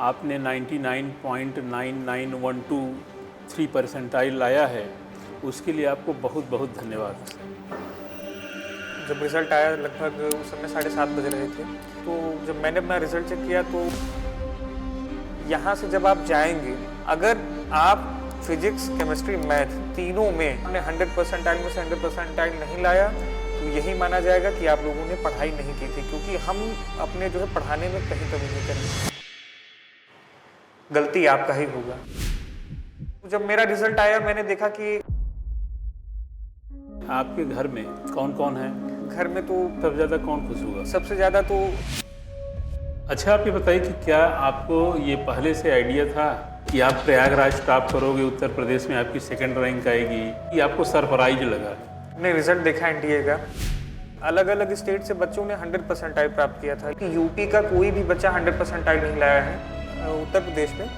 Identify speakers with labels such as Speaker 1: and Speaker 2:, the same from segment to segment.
Speaker 1: आपने 99.99123 परसेंटाइल लाया है, उसके लिए आपको बहुत बहुत धन्यवाद।
Speaker 2: जब रिज़ल्ट आया लगभग उस समय 7:30 बज रहे थे, तो जब मैंने अपना रिज़ल्ट चेक किया तो यहाँ से जब आप जाएंगे, अगर आप फिजिक्स, केमिस्ट्री, मैथ तीनों में आपने 100 परसेंटाइल में से 100 परसेंटाइल नहीं लाया तो यही माना जाएगा कि आप लोगों ने पढ़ाई नहीं की थी, क्योंकि हम अपने जो है पढ़ाने में कहीं कमी नहीं करेंगे, गलती आपका ही होगा। जब मेरा रिज़ल्ट आया मैंने देखा कि
Speaker 1: आपके घर में कौन कौन है?
Speaker 2: घर में तो
Speaker 1: सबसे ज़्यादा कौन खुश हुआ?
Speaker 2: सबसे ज़्यादा तो
Speaker 1: अच्छा, आप ये बताइए कि क्या आपको ये पहले से आइडिया था कि आप प्रयागराज टॉप करोगे, उत्तर प्रदेश में आपकी सेकंड रैंक आएगी, कि आपको सरप्राइज लगा?
Speaker 2: मैंने रिजल्ट देखा एनटीए का, अलग अलग स्टेट से बच्चों ने 100 परसेंटाइल प्राप्त किया था कि यूपी का कोई भी बच्चा 100 परसेंटाइल नहीं लाया है। उत्तर प्रदेश में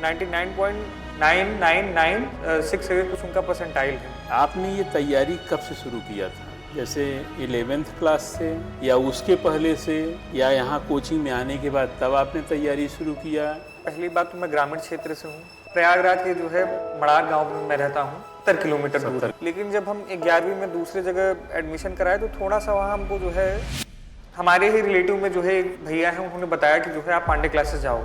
Speaker 2: 99.9996 कुछ उनका परसेंटाइल है।
Speaker 1: आपने ये तैयारी कब से शुरू किया था? जैसे 11th क्लास से, या उसके पहले से, या यहाँ कोचिंग में आने के बाद तब आपने तैयारी शुरू किया?
Speaker 2: पहली बात तो मैं ग्रामीण क्षेत्र से हूँ, प्रयागराज के जो है मड़ार गांव में मैं रहता हूँ, 70 किलोमीटर दूर। लेकिन जब हम 11वीं में दूसरी जगह एडमिशन कराए तो थोड़ा सा वहाँ हमको जो है हमारे ही रिलेटिव में जो है एक भैया हैं, उन्होंने बताया कि जो है आप पांडे क्लासेस जाओ।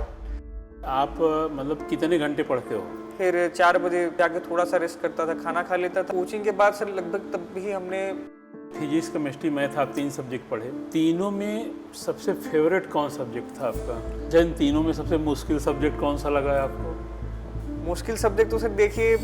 Speaker 1: आप मतलब कितने घंटे पढ़ते हो?
Speaker 2: फिर 4 बजे जाके थोड़ा सा रेस्ट करता था, खाना खा लेता था। कोचिंग के बाद सर लगभग तब भी हमने
Speaker 1: फिजिक्स, केमिस्ट्री, मैथ, आप 3 सब्जेक्ट पढ़े। तीनों में सबसे फेवरेट कौन सब्जेक्ट था आपका? जिन तीनों में सबसे मुश्किल सब्जेक्ट कौन सा लगा है आपको?
Speaker 2: मुश्किल सब्जेक्ट तो सर देखिए,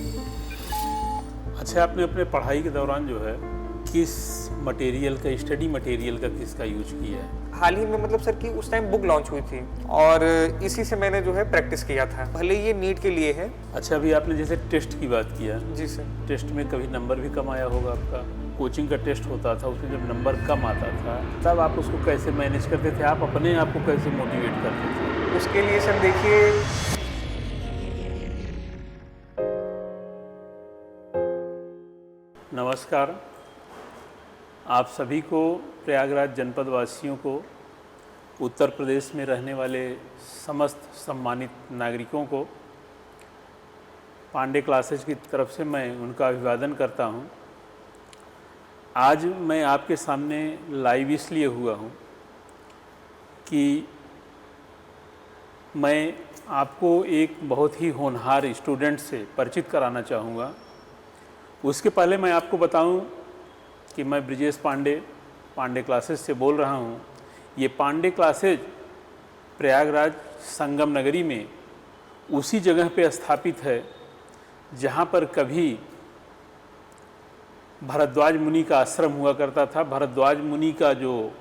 Speaker 1: अच्छा, आपने अपने पढ़ाई के दौरान जो है किस मटेरियल का, स्टडी मटेरियल का किसका यूज किया है?
Speaker 2: हाल ही में मतलब सर कि उस टाइम बुक लॉन्च हुई थी और इसी से मैंने जो है प्रैक्टिस किया था। भले ये नीट के लिए है।
Speaker 1: अच्छा, अभी आपने जैसे टेस्ट की बात किया।
Speaker 2: जी सर।
Speaker 1: टेस्ट में कभी नंबर भी कम आया होगा आपका? कोचिंग का टेस्ट होता था, उसमें जब नंबर कम आता था तब आप उसको कैसे मैनेज करते थे? आप अपने आप को कैसे मोटिवेट करते थे?
Speaker 2: उसके लिए सर देखिए,
Speaker 1: नमस्कार, आप सभी को, प्रयागराज जनपद वासियों को, उत्तर प्रदेश में रहने वाले समस्त सम्मानित नागरिकों को पांडे क्लासेज की तरफ से मैं उनका अभिवादन करता हूं। आज मैं आपके सामने लाइव इसलिए हुआ हूं कि मैं आपको एक बहुत ही होनहार स्टूडेंट से परिचित कराना चाहूँगा। उसके पहले मैं आपको बताऊं कि मैं ब्रिजेश पांडे, पांडे क्लासेज से बोल रहा हूं। ये पांडे क्लासेज प्रयागराज संगम नगरी में उसी जगह पे स्थापित है जहां पर कभी भरद्वाज मुनि का आश्रम हुआ करता था। भरद्वाज मुनि का जो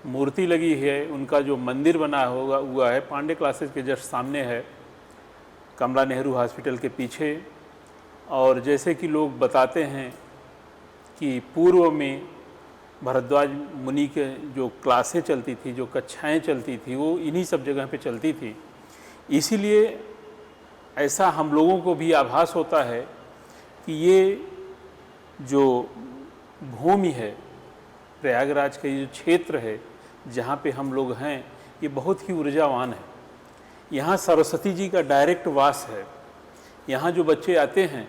Speaker 1: मूर्ति लगी है, उनका जो मंदिर बना हुआ है, पांडे क्लासेज के जस्ट सामने है, कमला नेहरू हॉस्पिटल के पीछे। और जैसे कि लोग बताते हैं कि पूर्व में भरद्वाज मुनि के जो क्लासें चलती थी, जो कक्षाएं चलती थी, वो इन्हीं सब जगह पे चलती थी। इसीलिए ऐसा हम लोगों को भी आभास होता है कि ये जो भूमि है, प्रयागराज का ये जो क्षेत्र है जहाँ पे हम लोग हैं, ये बहुत ही ऊर्जावान है। यहाँ सरस्वती जी का डायरेक्ट वास है। यहाँ जो बच्चे आते हैं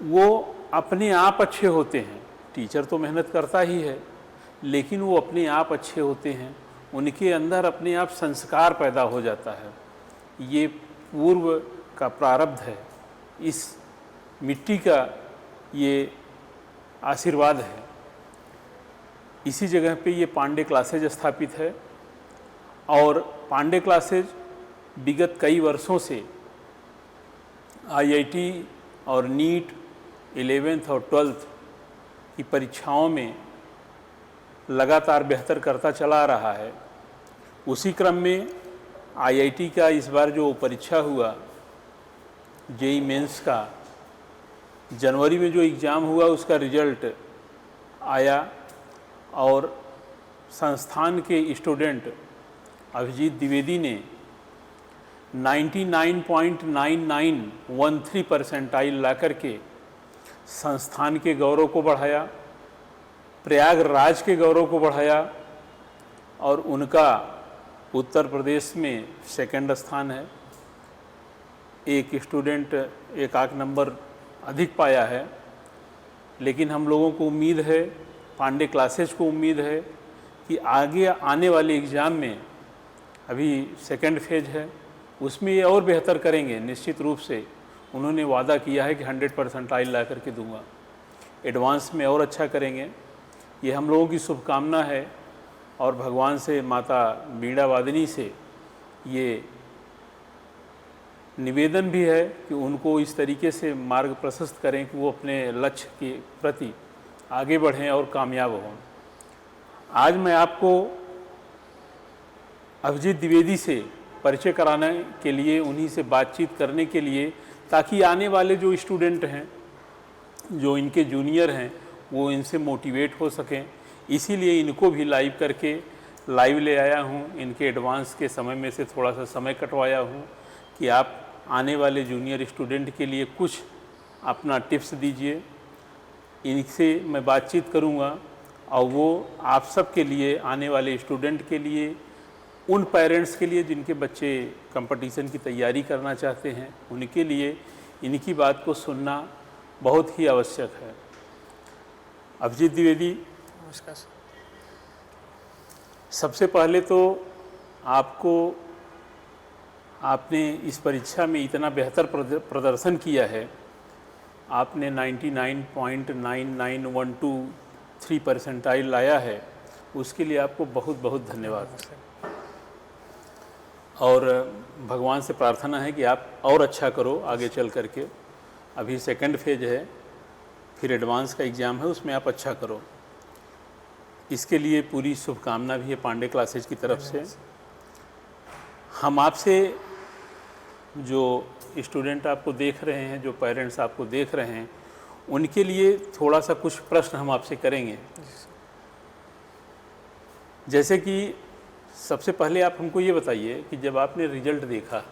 Speaker 1: वो अपने आप अच्छे होते हैं। टीचर तो मेहनत करता ही है, लेकिन वो अपने आप अच्छे होते हैं, उनके अंदर अपने आप संस्कार पैदा हो जाता है। ये पूर्व का प्रारब्ध है, इस मिट्टी का ये आशीर्वाद है। इसी जगह पे ये पांडे क्लासेज स्थापित है और पांडे क्लासेज विगत कई वर्षों से आईआईटी और नीट 11th और 12th की परीक्षाओं में लगातार बेहतर करता चला रहा है। उसी क्रम में आईआईटी का इस बार जो परीक्षा हुआ, जेईई मेंस का, जनवरी में जो एग्ज़ाम हुआ उसका रिजल्ट आया और संस्थान के स्टूडेंट अभिजीत द्विवेदी ने 99.9913 परसेंटाइल ला करके संस्थान के गौरव को बढ़ाया, प्रयागराज के गौरव को बढ़ाया और उनका उत्तर प्रदेश में सेकंड स्थान है। एक स्टूडेंट एक आध नंबर अधिक पाया है, लेकिन हम लोगों को उम्मीद है, पांडे क्लासेज को उम्मीद है कि आगे आने वाले एग्ज़ाम में, अभी सेकंड फेज है, उसमें ये और बेहतर करेंगे निश्चित रूप से। उन्होंने वादा किया है कि 100% ला करके दूंगा, एडवांस में और अच्छा करेंगे। ये हम लोगों की शुभकामना है और भगवान से, माता बीड़ा वादिनी से ये निवेदन भी है कि उनको इस तरीके से मार्ग प्रशस्त करें कि वो अपने लक्ष्य के प्रति आगे बढ़ें और कामयाब हों। आज मैं आपको अभिजीत द्विवेदी से परिचय कराने के लिए, उन्हीं से बातचीत करने के लिए, ताकि आने वाले जो स्टूडेंट हैं, जो इनके जूनियर हैं, वो इनसे मोटिवेट हो सकें। इसीलिए इनको भी लाइव करके लाइव ले आया हूँ। इनके एडवांस के समय में से थोड़ा सा समय कटवाया हूँ कि आप आने वाले जूनियर स्टूडेंट के लिए कुछ अपना टिप्स दीजिए। इनसे मैं बातचीत करूँगा और वो आप सब के लिए, आने वाले स्टूडेंट के लिए, उन पेरेंट्स के लिए जिनके बच्चे कंपटीशन की तैयारी करना चाहते हैं, उनके लिए इनकी बात को सुनना बहुत ही आवश्यक है। अभिजीत द्विवेदी,
Speaker 2: नमस्कार सर।
Speaker 1: सबसे पहले तो आपने इस परीक्षा में इतना बेहतर प्रदर्शन किया है। आपने 99.9912 परसेंटाइल लाया है, उसके लिए आपको बहुत बहुत धन्यवाद। और भगवान से प्रार्थना है कि आप और अच्छा करो आगे चल करके। अभी सेकंड फेज है, फिर एडवांस का एग्ज़ाम है, उसमें आप अच्छा करो। इसके लिए पूरी शुभकामना भी है पांडे क्लासेज की तरफ से। हम आपसे, जो स्टूडेंट आपको देख रहे हैं, जो पेरेंट्स आपको देख रहे हैं, उनके लिए थोड़ा सा कुछ प्रश्न हम आपसे करेंगे। जैसे कि सबसे पहले आप हमको ये बताइए कि जब आपने रिजल्ट देखा,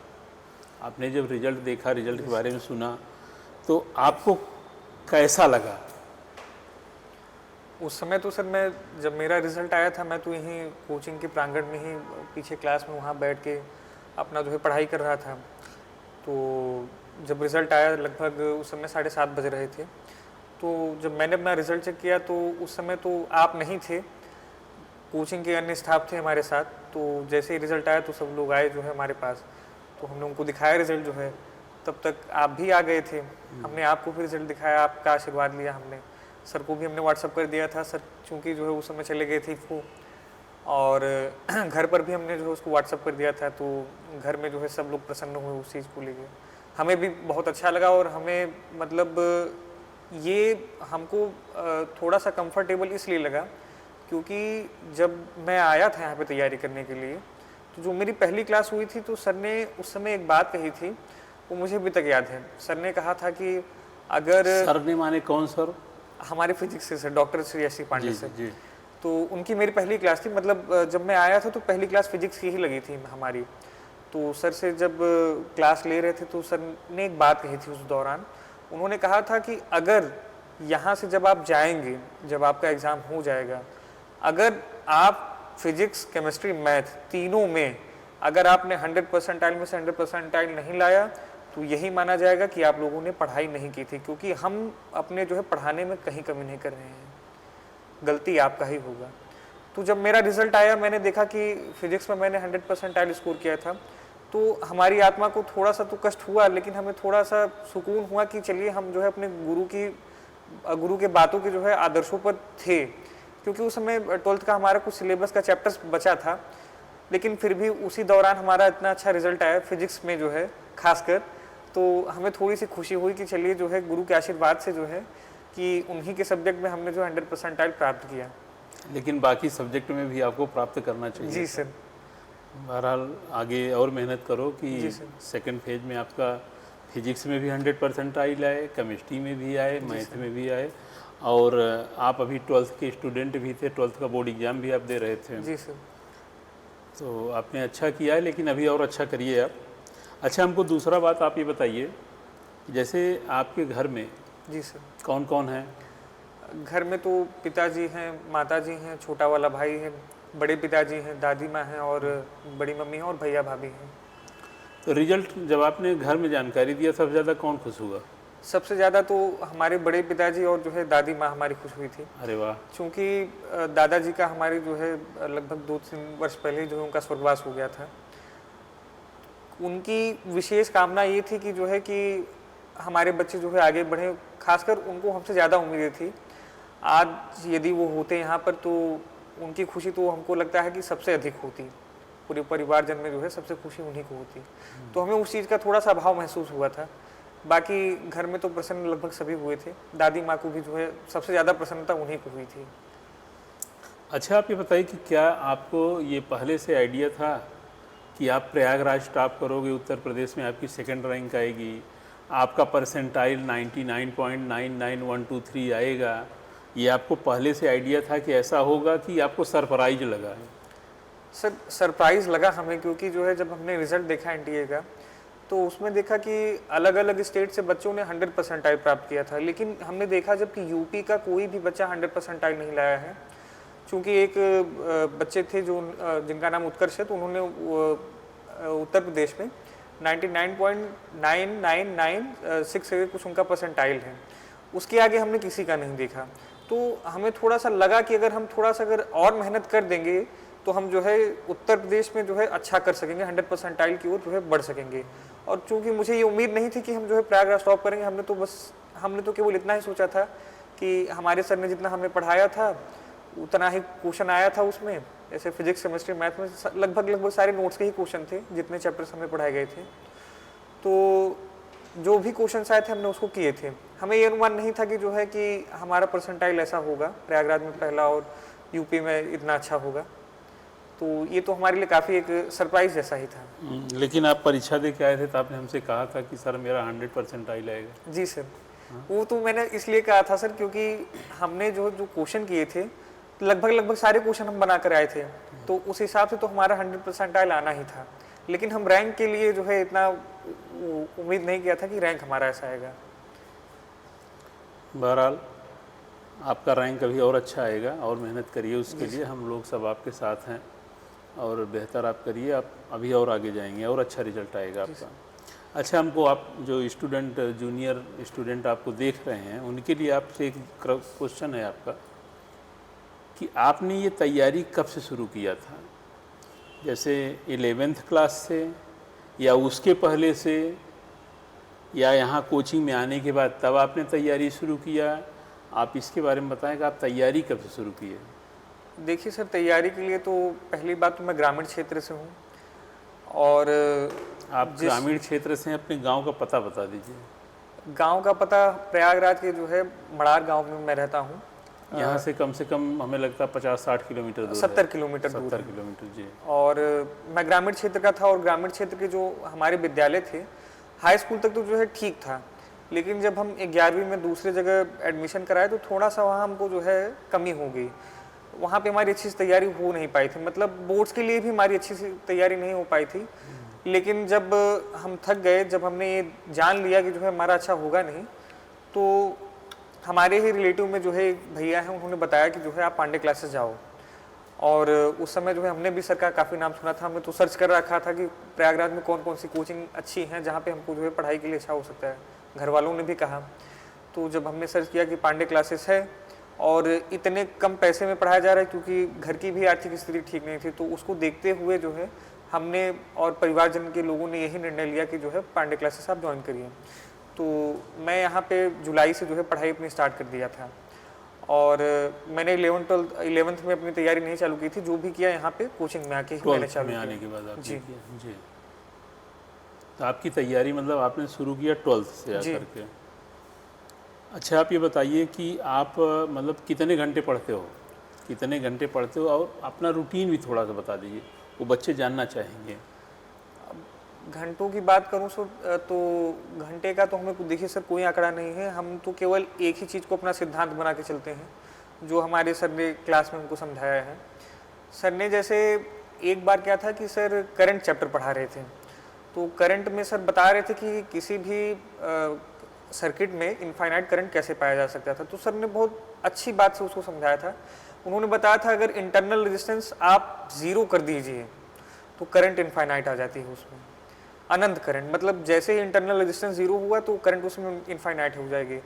Speaker 1: रिजल्ट के बारे में सुना, तो आपको कैसा लगा?
Speaker 2: उस समय तो सर, जब मेरा रिजल्ट आया था, मैं तो यहीं कोचिंग के प्रांगण में ही पीछे क्लास में वहाँ बैठ के अपना जो है पढ़ाई कर रहा था। तो जब रिज़ल्ट आया, लगभग उस समय 7:30 बज रहे थे। तो जब मैंने अपना रिज़ल्ट चेक किया तो उस समय तो आप नहीं थे, कोचिंग के अन्य स्टाफ थे हमारे साथ। तो जैसे ही रिज़ल्ट आया तो सब लोग आए जो है हमारे पास, तो हमने उनको दिखाया रिज़ल्ट जो है। तब तक आप भी आ गए थे, हमने आपको भी रिज़ल्ट दिखाया, आपका आशीर्वाद लिया हमने। सर को भी हमने व्हाट्सअप कर दिया था। सर चूँकि जो है उस समय चले गए थे वो, और घर पर भी हमने जो है उसको व्हाट्सअप कर दिया था। तो घर में जो है सब लोग प्रसन्न हुए उस चीज़ को लेके। हमें भी बहुत अच्छा लगा, और हमें मतलब ये हमको थोड़ा सा कंफर्टेबल इसलिए लगा क्योंकि जब मैं आया था यहाँ पे तैयारी करने के लिए, तो जो मेरी पहली क्लास हुई थी, तो सर ने उस समय एक बात कही थी, वो मुझे अभी तक याद है। सर ने कहा था कि अगर,
Speaker 1: सर ने माने कौन सर?
Speaker 2: हमारे फिजिक्स से sir, doctor Shri S C Pandey sir.
Speaker 1: जी।
Speaker 2: तो उनकी मेरी पहली क्लास थी, मतलब जब मैं आया था तो पहली क्लास फिजिक्स की ही लगी थी हमारी। तो सर से जब क्लास ले रहे थे तो सर ने एक बात कही थी उस दौरान। उन्होंने कहा था कि अगर यहाँ से जब आप जाएंगे, जब आपका एग्ज़ाम हो जाएगा, अगर आप फिजिक्स, केमिस्ट्री, मैथ तीनों में अगर आपने 100% में से 100% नहीं लाया, तो यही माना जाएगा कि आप लोगों ने पढ़ाई नहीं की थी, क्योंकि हम अपने जो है पढ़ाने में कहीं कमी नहीं कर रहे हैं, गलती आपका ही होगा। तो जब मेरा रिजल्ट आया, मैंने देखा कि फिजिक्स में मैंने 100% स्कोर किया था, तो हमारी आत्मा को थोड़ा सा तो कष्ट हुआ, लेकिन हमें थोड़ा सा सुकून हुआ कि चलिए हम जो है अपने गुरु के बातों के जो है आदर्शों पर थे। क्योंकि उस समय 12th का हमारा कुछ सिलेबस का चैप्टर्स बचा था, लेकिन फिर भी उसी दौरान हमारा इतना अच्छा रिजल्ट आया फिजिक्स में जो है खासकर। तो हमें थोड़ी सी खुशी हुई कि चलिए जो है गुरु के आशीर्वाद से जो है कि उन्हीं के सब्जेक्ट में हमने जो 100% प्राप्त किया।
Speaker 1: लेकिन बाकी सब्जेक्ट में भी आपको प्राप्त करना चाहिए।
Speaker 2: जी सर।
Speaker 1: बहरहाल आगे और मेहनत करो कि सेकंड फेज में आपका फिजिक्स में भी 100% आए, केमिस्ट्री में भी आए, मैथ में भी आए। और आप अभी 12th के स्टूडेंट भी थे, 12th का बोर्ड एग्ज़ाम भी आप दे रहे थे।
Speaker 2: जी सर।
Speaker 1: तो आपने अच्छा किया है, लेकिन अभी और अच्छा करिए आप। अच्छा, हमको दूसरा बात आप ये बताइए, जैसे आपके घर में
Speaker 2: जी सर
Speaker 1: कौन कौन है?
Speaker 2: घर में तो पिताजी हैं, माताजी हैं, छोटा वाला भाई है, बड़े पिताजी हैं, दादी माँ हैं और बड़ी मम्मी हैं और भैया भाभी हैं।
Speaker 1: तो रिजल्ट जब आपने घर में जानकारी दिया सबसे ज़्यादा कौन खुश हुआ?
Speaker 2: सबसे ज़्यादा तो हमारे बड़े पिताजी और जो है दादी माँ हमारी खुश हुई थी,
Speaker 1: अरे वाह!
Speaker 2: क्योंकि दादाजी का हमारे जो है लगभग 2-3 वर्ष पहले जो है उनका स्वर्गवास हो गया था। उनकी विशेष कामना ये थी कि जो है कि हमारे बच्चे जो है आगे बढ़ें, खासकर उनको हमसे ज़्यादा उम्मीदें थी। आज यदि वो होते यहाँ पर तो उनकी खुशी तो हमको लगता है कि सबसे अधिक होती, पूरे परिवारजन में जो है सबसे खुशी उन्हीं को होती। तो हमें उस चीज़ का थोड़ा सा अभाव महसूस हुआ था। बाकी घर में तो प्रसन्न लगभग सभी हुए थे, दादी माँ को भी जो है सबसे ज़्यादा प्रसन्नता उन्हीं को हुई थी।
Speaker 1: अच्छा, आप ये बताइए कि क्या आपको ये पहले से आइडिया था कि आप प्रयागराज टॉप करोगे, उत्तर प्रदेश में आपकी सेकंड रैंक आएगी, आपका परसेंटाइल 99.99123 आएगा? ये आपको पहले से आइडिया था कि ऐसा होगा कि आपको सरप्राइज लगा है?
Speaker 2: सर सरप्राइज़ लगा हमें, क्योंकि जो है जब हमने रिज़ल्ट देखा एनटीए का तो उसमें देखा कि अलग अलग स्टेट से बच्चों ने 100 परसेंटाइल प्राप्त किया था, लेकिन हमने देखा जबकि यूपी का कोई भी बच्चा 100 परसेंटाइल नहीं लाया है। चूँकि एक बच्चे थे जो जिनका नाम उत्कर्ष है, तो उन्होंने उत्तर प्रदेश में 99.9996 कुछ उनका परसेंटाइल है, उसके आगे हमने किसी का नहीं देखा। तो हमें थोड़ा सा लगा कि अगर हम थोड़ा सा अगर और मेहनत कर देंगे तो हम जो है उत्तर प्रदेश में जो है अच्छा कर सकेंगे, 100 परसेंटाइल की ओर जो है बढ़ सकेंगे। और चूंकि मुझे ये उम्मीद नहीं थी कि हम जो है प्रयागराज टॉप करेंगे, हमने तो केवल इतना ही सोचा था कि हमारे सर ने जितना हमें पढ़ाया था उतना ही क्वेश्चन आया था उसमें। जैसे फिजिक्स, केमिस्ट्री, मैथ में लगभग सारे नोट्स के ही क्वेश्चन थे, जितने चैप्टर्स हमें पढ़ाए गए थे। तो जो भी क्वेश्चन आए थे हमने उसको किए थे। हमें ये अनुमान नहीं था कि जो है कि हमारा परसेंटाइल ऐसा होगा, प्रयागराज में पहला और यूपी में इतना अच्छा होगा। तो ये तो हमारे लिए काफ़ी एक सरप्राइज जैसा ही था।
Speaker 1: लेकिन आप परीक्षा दे के आए थे तो आपने हमसे कहा था कि सर मेरा 100 परसेंटाइल आएगा।
Speaker 2: जी सर, वो तो मैंने इसलिए कहा था सर, क्योंकि हमने जो क्वेश्चन किए थे लगभग सारे क्वेश्चन हम बना कर आए थे, तो उस हिसाब से तो हमारा 100 परसेंटाइल आना ही था। लेकिन हम रैंक के लिए जो है इतना उम्मीद नहीं किया था कि रैंक हमारा ऐसा आएगा।
Speaker 1: बहरहाल आपका रैंक अभी और अच्छा आएगा और मेहनत करिए उसके लिए, हम लोग सब आपके साथ हैं और बेहतर आप करिए, आप अभी और आगे जाएंगे और अच्छा रिजल्ट आएगा आपका। अच्छा, हमको आप जो स्टूडेंट, जूनियर स्टूडेंट आपको देख रहे हैं, उनके लिए आपसे एक क्वेश्चन है आपका कि आपने ये तैयारी कब से शुरू किया था? जैसे 11th क्लास से या उसके पहले से या यहाँ कोचिंग में आने के बाद तब आपने तैयारी शुरू किया? आप इसके बारे में बताएं कि आप तैयारी कब से शुरू किए?
Speaker 2: देखिए सर, तैयारी के लिए तो पहली बात तो मैं ग्रामीण क्षेत्र से हूँ और
Speaker 1: आप ग्रामीण क्षेत्र से अपने गांव का पता बता दीजिए।
Speaker 2: गांव का पता प्रयागराज के जो है मड़ार गांव में मैं रहता हूँ।
Speaker 1: यहाँ से कम हमें लगता है 50-60 किलोमीटर दूर
Speaker 2: 70 किलोमीटर दूर
Speaker 1: 70 किलोमीटर जी।
Speaker 2: और मैं ग्रामीण क्षेत्र का था और ग्रामीण क्षेत्र के जो हमारे विद्यालय थे, हाई स्कूल तक तो जो है ठीक था, लेकिन जब हम 11वीं में दूसरी जगह एडमिशन कराए तो थोड़ा सा वहाँ हमको जो है कमी हो गई। वहाँ पे हमारी अच्छी से तैयारी हो नहीं पाई थी, मतलब बोर्ड्स के लिए भी हमारी अच्छी सी तैयारी नहीं हो पाई थी। लेकिन जब हम थक गए, जब हमने ये जान लिया कि जो है हमारा अच्छा होगा नहीं, तो हमारे ही रिलेटिव में जो है एक भैया हैं, उन्होंने बताया कि जो है आप पांडे क्लासेस जाओ। और उस समय जो है हमने भी सर का काफ़ी नाम सुना था, हमने तो सर्च कर रखा था कि प्रयागराज में कौन कौन सी कोचिंग अच्छी हैं जहाँ पे हमको जो है पढ़ाई के लिए अच्छा हो सकता है। घर वालों ने भी कहा, तो जब हमने सर्च किया कि पांडे क्लासेस है और इतने कम पैसे में पढ़ाया जा रहा है, क्योंकि घर की भी आर्थिक स्थिति ठीक नहीं थी, तो उसको देखते हुए जो है हमने और परिवारजन के लोगों ने यही निर्णय लिया कि जो है पांडे क्लासेस आप ज्वाइन करिए। तो मैं यहाँ पे जुलाई से जो है पढ़ाई अपनी स्टार्ट कर दिया था और मैंने 11th में अपनी तैयारी नहीं चालू की थी, जो भी किया यहाँ पे कोचिंग में आके ही मैंने चालू किया।
Speaker 1: आने के बाद आपने
Speaker 2: जी
Speaker 1: किया? जी। तो आपकी तैयारी मतलब आपने शुरू किया 12th से आकर के। अच्छा, आप ये बताइए कि आप मतलब कितने घंटे पढ़ते हो और अपना रूटीन भी थोड़ा सा बता दीजिए, वो बच्चे जानना चाहेंगे।
Speaker 2: घंटों की बात करूँ तो घंटे का तो हमें देखिए सर कोई आंकड़ा नहीं है, हम तो केवल एक ही चीज़ को अपना सिद्धांत बना के चलते हैं, जो हमारे सर ने क्लास में हमको समझाया है। सर ने जैसे एक बार क्या था कि सर करंट चैप्टर पढ़ा रहे थे, तो करंट में सर बता रहे थे कि किसी भी सर्किट में इनफाइनाइट करंट कैसे पाया जा सकता था। तो सर ने बहुत अच्छी बात से उसको समझाया था। उन्होंने बताया था अगर इंटरनल रेजिस्टेंस आप 0 कर दीजिए तो करंट इनफाइनाइट आ जाती है उसमें, अनंत करंट, मतलब जैसे ही इंटरनल रेजिस्टेंस 0 हुआ तो करंट उसमें इनफाइनाइट हो जाएगी।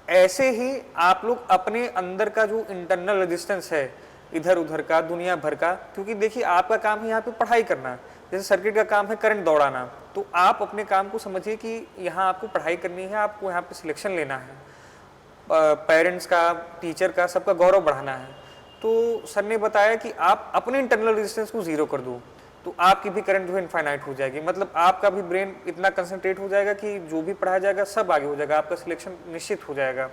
Speaker 2: ऐसे ही आप लोग अपने अंदर का जो इंटरनल रेजिस्टेंस है इधर उधर का, दुनिया भर का, क्योंकि देखिए आपका काम है यहाँ पे पढ़ाई करना, जैसे सर्किट का काम है करंट दौड़ाना, तो आप अपने काम को समझिए कि यहाँ आपको पढ़ाई करनी है, आपको यहाँ पे सिलेक्शन लेना है, पेरेंट्स का, टीचर का, सबका गौरव बढ़ाना है। तो सर ने बताया कि आप अपने इंटरनल रेजिस्टेंस को 0 कर दो तो आपकी भी करंट जो है इनफाइनाइट हो जाएगी, मतलब आपका भी ब्रेन इतना कंसंट्रेट हो जाएगा कि जो भी पढ़ाया जाएगा सब आगे हो जाएगा, आपका सिलेक्शन निश्चित हो जाएगा।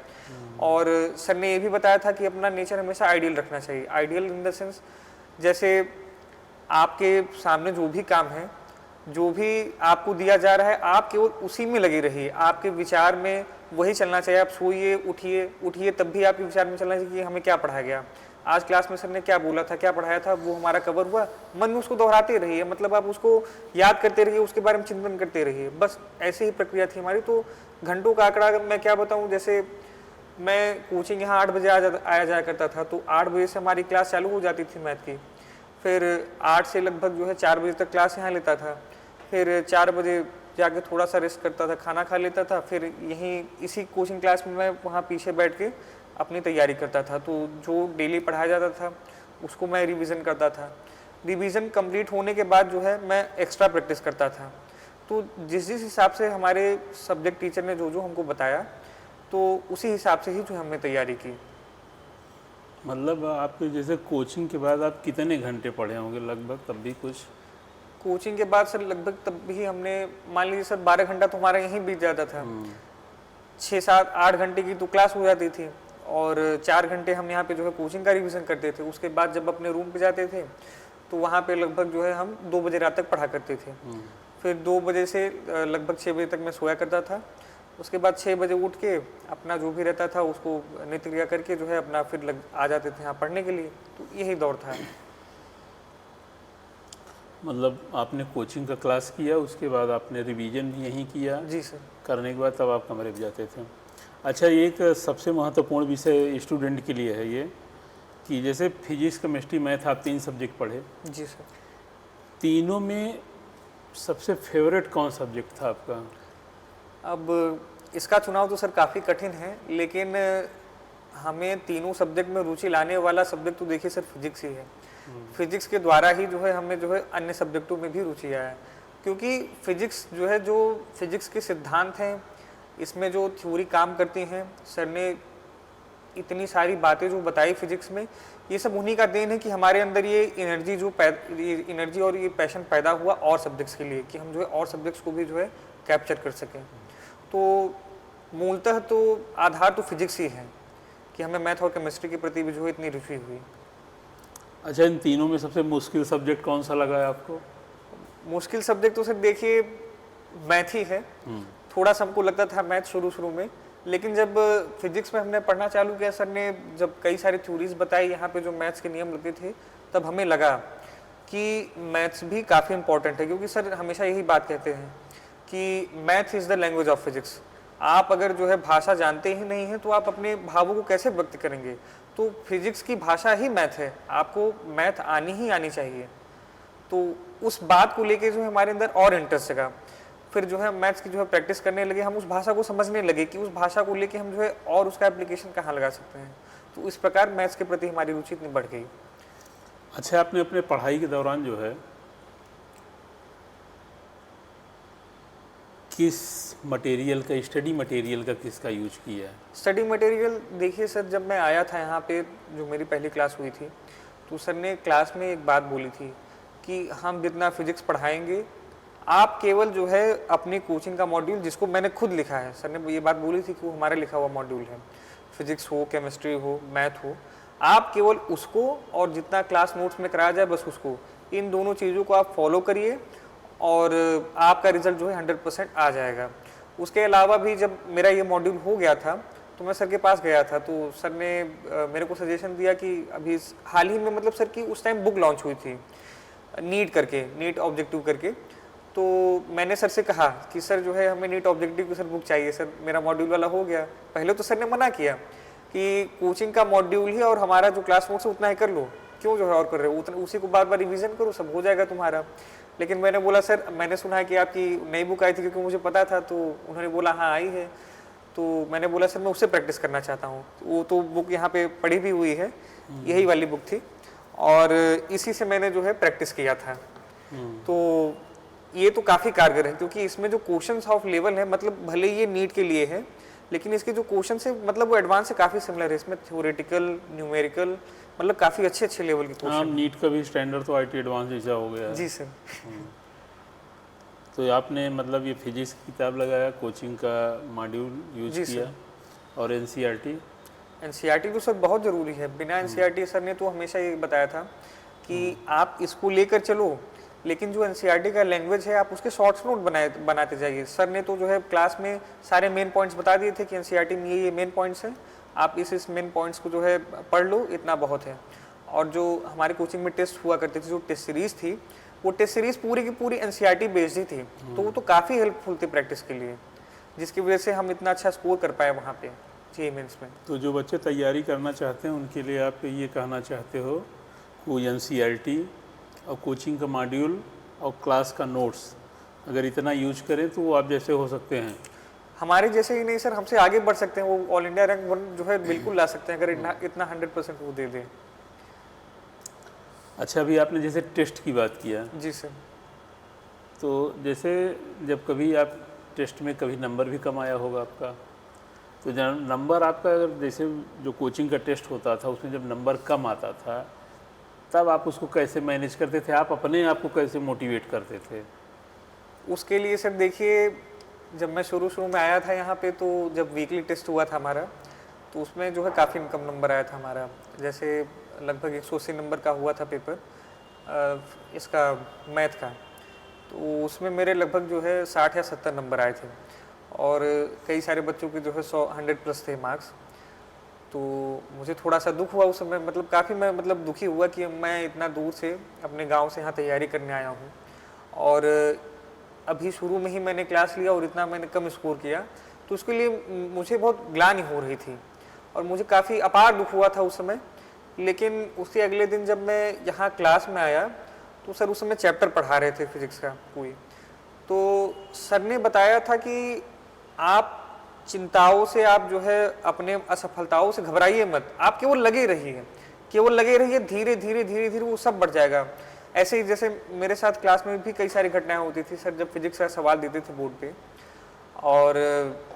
Speaker 2: और सर ने ये भी बताया था कि अपना नेचर हमेशा आइडियल रखना चाहिए। आइडियल इन द सेंस जैसे आपके सामने जो भी काम है, जो भी आपको दिया जा रहा है, आप केवल उसी में लगे रहिए, आपके विचार में वही चलना चाहिए। आप सोइए, उठिए तब भी आपके विचार में चलना चाहिए कि हमें क्या पढ़ाया गया, आज क्लास में सर ने क्या बोला था, क्या पढ़ाया था, वो हमारा कवर हुआ, मन में उसको दोहराते रहिए, मतलब आप उसको याद करते रहिए, उसके बारे में चिंतन करते रहिए, बस ऐसे ही प्रक्रिया थी हमारी। तो घंटों का आंकड़ा मैं क्या बताऊं, जैसे मैं कोचिंग यहाँ 8 बजे आया जाया करता था, तो 8 बजे से हमारी क्लास चालू हो जाती थी मैथ की, फिर 8 से लगभग जो है 4 बजे तक क्लास यहाँ लेता था, फिर 4 बजे जाके थोड़ा सा रेस्ट करता था, खाना खा लेता था, फिर यहीं इसी कोचिंग क्लास में मैं वहाँ पीछे बैठ के अपनी तैयारी करता था। तो जो डेली पढ़ाया जाता था उसको मैं रिवीजन करता था, रिवीजन कंप्लीट होने के बाद जो है मैं एक्स्ट्रा प्रैक्टिस करता था। तो जिस हिसाब से हमारे सब्जेक्ट टीचर ने जो हमको बताया, तो उसी हिसाब से ही जो हमने तैयारी की।
Speaker 1: मतलब आपके जैसे कोचिंग के बाद आप कितने घंटे पढ़े होंगे लगभग, तब भी कुछ?
Speaker 2: कोचिंग के बाद सर लगभग तब भी हमने, मान लीजिए सर 12 घंटा तो हमारा यहीं बीत जाता था, 6, 7, 8 घंटे की तो क्लास हो जाती थी और 4 घंटे हम यहाँ पे जो है कोचिंग का रिवीजन करते थे। उसके बाद जब अपने रूम पे जाते थे तो वहाँ पे लगभग जो है हम 2 बजे रात तक पढ़ा करते थे, फिर 2 बजे से लगभग 6 बजे तक मैं सोया करता था। उसके बाद 6 बजे उठ के अपना जो भी रहता था उसको नित्य क्रिया करके जो है अपना फिर आ जाते थे यहाँ पढ़ने के लिए। तो यही दौर था।
Speaker 1: मतलब आपने कोचिंग का क्लास किया, उसके बाद आपने रिवीजन भी यहीं किया?
Speaker 2: जी सर।
Speaker 1: करने के बाद तब आप कमरे पे जाते थे। अच्छा, एक सबसे महत्वपूर्ण विषय स्टूडेंट के लिए है ये कि जैसे फिजिक्स, केमिस्ट्री, मैथ, आप 3 सब्जेक्ट पढ़े।
Speaker 2: जी सर।
Speaker 1: तीनों में सबसे फेवरेट कौन सब्जेक्ट था आपका?
Speaker 2: अब इसका चुनाव तो सर काफ़ी कठिन है, लेकिन हमें तीनों सब्जेक्ट में रुचि लाने वाला सब्जेक्ट तो देखिए सर फिजिक्स ही है। फिजिक्स के द्वारा ही जो है हमें जो है अन्य सब्जेक्टों में भी रुचि आया है, क्योंकि फिजिक्स जो है, जो फिजिक्स के सिद्धांत हैं, इसमें जो थ्योरी काम करती हैं, सर ने इतनी सारी बातें जो बताई फिजिक्स में, ये सब उन्हीं का देन है कि हमारे अंदर ये एनर्जी एनर्जी और ये पैशन पैदा हुआ और सब्जेक्ट्स के लिए, कि हम जो है और सब्जेक्ट्स को भी जो है कैप्चर कर सकें। तो मूलतः तो आधार तो फिजिक्स ही है कि हमें मैथ और केमिस्ट्री के प्रति भी जो है इतनी रुचि हुई।
Speaker 1: अच्छा, इन तीनों में सबसे मुश्किल सब्जेक्ट कौन सा लगा है आपको?
Speaker 2: मुश्किल सब्जेक्ट तो सर देखिए मैथ ही है। थोड़ा सा हमको लगता था मैथ शुरू में, लेकिन जब फिजिक्स में हमने पढ़ना चालू किया, सर ने जब कई सारी थ्योरीज बताई, यहाँ पे जो मैथ्स के नियम लगे थे, तब हमें लगा कि मैथ्स भी काफ़ी इंपॉर्टेंट है, क्योंकि सर हमेशा यही बात कहते हैं कि math is the language of physics. आप अगर जो है भाषा जानते ही नहीं हैं तो आप अपने भावों को कैसे व्यक्त करेंगे? तो फिजिक्स की भाषा ही मैथ है, आपको मैथ आनी ही आनी चाहिए। तो उस बात को लेके जो है हमारे अंदर और इंटरेस्ट जगा, फिर जो है मैथ्स की जो है प्रैक्टिस करने लगे, हम उस भाषा को समझने लगे कि उस भाषा को लेके हम जो है और उसका एप्लीकेशन कहाँ लगा सकते हैं। तो इस प्रकार मैथ्स के प्रति हमारी रुचि इतनी बढ़ गई।
Speaker 1: अच्छा, आपने अपने पढ़ाई के दौरान जो है किस मटेरियल का, स्टडी मटेरियल का किसका यूज किया है?
Speaker 2: स्टडी मटेरियल देखिए सर, जब मैं आया था यहाँ पे, जो मेरी पहली क्लास हुई थी, तो सर ने क्लास में एक बात बोली थी कि हम जितना फिजिक्स पढ़ाएंगे, आप केवल जो है अपनी कोचिंग का मॉड्यूल, जिसको मैंने खुद लिखा है, सर ने ये बात बोली थी कि वो हमारा लिखा हुआ मॉड्यूल है, फिजिक्स हो, केमिस्ट्री हो, मैथ हो, आप केवल उसको और जितना क्लास नोट्स में कराया जाए बस उसको, इन दोनों चीज़ों को आप फॉलो करिए और आपका रिजल्ट जो है 100% आ जाएगा। उसके अलावा भी जब मेरा ये मॉड्यूल हो गया था तो मैं सर के पास गया था, तो सर ने मेरे को सजेशन दिया कि अभी हाल ही में, मतलब सर की उस टाइम बुक लॉन्च हुई थी नीट ऑब्जेक्टिव करके, तो मैंने सर से कहा कि सर जो है हमें नीट ऑब्जेक्टिव की सर बुक चाहिए, सर मेरा मॉड्यूल वाला हो गया। पहले तो सर ने मना किया, कि कोचिंग का मॉड्यूल ही और हमारा जो क्लास नोट्स है उतना ही कर लो, क्यों जो है और कर रहे हो, उतना उसी को बार बार रिवीजन करो, सब हो जाएगा तुम्हारा। लेकिन मैंने बोला सर मैंने सुना है कि आपकी नई बुक आई थी, क्योंकि मुझे पता था, तो उन्होंने बोला हाँ आई है। तो मैंने बोला सर मैं उससे प्रैक्टिस करना चाहता हूँ। वो तो बुक यहाँ पे पढ़ी भी हुई है, यही वाली बुक थी, और इसी से मैंने जो है प्रैक्टिस किया था। तो ये तो काफ़ी कारगर है, क्योंकि इसमें जो क्वेश्चंस ऑफ लेवल है, मतलब भले ये नीट के लिए है, लेकिन इसके जो क्वेश्चन है मतलब वो एडवांस से काफ़ी सिमिलर है। इसमें थ्योरेटिकल, न्यूमेरिकल, मतलब काफ़ी अच्छे अच्छे लेवल के
Speaker 1: हाँ,
Speaker 2: क्वेश्चन।
Speaker 1: नीट का भी स्टैंडर्ड तो आईटी एडवांस जैसा हो गया है।
Speaker 2: जी सर।
Speaker 1: तो आपने मतलब ये फिजिक्स की किताब लगाया, कोचिंग का मॉड्यूल यूज
Speaker 2: जी
Speaker 1: किया, और एनसीईआरटी?
Speaker 2: एनसीईआरटी तो सर बहुत ज़रूरी है। बिना एनसीईआरटी सर ने तो हमेशा ये बताया था कि आप इसको लेकर चलो, लेकिन जो एनसीईआरटी का लैंग्वेज है आप उसके शॉर्ट्स नोट बनाते जाइए। सर ने तो जो है क्लास में सारे मेन पॉइंट्स बता दिए थे कि एनसीईआरटी में ये मेन पॉइंट्स हैं, आप इस मेन पॉइंट्स को जो है पढ़ लो, इतना बहुत है। और जो हमारी कोचिंग में टेस्ट हुआ करती थी, जो टेस्ट सीरीज़ थी, वो टेस्ट सीरीज़ पूरी की पूरी एनसीईआरटी बेस्ड ही थी, तो वो तो काफ़ी हेल्पफुल थी प्रैक्टिस के लिए, जिसकी वजह से हम इतना अच्छा स्कोर कर पाए वहाँ पे जेईई मेंस में।
Speaker 1: तो जो बच्चे तैयारी करना चाहते हैं उनके लिए आप ये कहना चाहते हो कोई एनसीईआरटी और कोचिंग का मॉड्यूल और क्लास का नोट्स अगर इतना यूज करें तो वो आप जैसे हो सकते हैं?
Speaker 2: हमारे जैसे ही नहीं सर, हमसे आगे बढ़ सकते हैं, वो ऑल इंडिया रैंक 1 जो है बिल्कुल ला सकते हैं, अगर इतना 100% वो दे दें।
Speaker 1: अच्छा, अभी आपने जैसे टेस्ट की बात किया,
Speaker 2: जी सर।
Speaker 1: तो जैसे जब कभी आप टेस्ट में कभी नंबर भी कम आया होगा आपका, तो जब नंबर आपका अगर जैसे जो कोचिंग का टेस्ट होता था उसमें जब नंबर कम आता था तब आप उसको कैसे मैनेज करते थे? आप अपने आप को कैसे मोटिवेट करते थे?
Speaker 2: उसके लिए सर देखिए, जब मैं शुरू में आया था यहाँ पे, तो जब वीकली टेस्ट हुआ था हमारा, तो उसमें जो है काफ़ी कम नंबर आया था हमारा। जैसे लगभग 180 नंबर का हुआ था पेपर इसका मैथ का, तो उसमें मेरे लगभग जो है 60 या 70 नंबर आए थे, और कई सारे बच्चों के जो है 100 + थे मार्क्स। तो मुझे थोड़ा सा दुख हुआ उस समय, मतलब काफ़ी मैं मतलब दुखी हुआ कि मैं इतना दूर से अपने गांव से यहाँ तैयारी करने आया हूँ, और अभी शुरू में ही मैंने क्लास लिया और इतना मैंने कम स्कोर किया, तो उसके लिए मुझे बहुत ग्लानि हो रही थी और मुझे काफ़ी अपार दुख हुआ था उस समय। लेकिन उसके अगले दिन जब मैं यहाँ क्लास में आया, तो सर उस समय चैप्टर पढ़ा रहे थे फिजिक्स का कोई, तो सर ने बताया था कि आप चिंताओं से, आप जो है अपने असफलताओं से घबराइए मत, आप केवल लगे रहिए, केवल लगे रहिए, धीरे धीरे धीरे धीरे वो सब बढ़ जाएगा। ऐसे ही जैसे मेरे साथ क्लास में भी कई सारी घटनाएं होती थी सर, जब फिजिक्स का सवाल देते थे बोर्ड पे और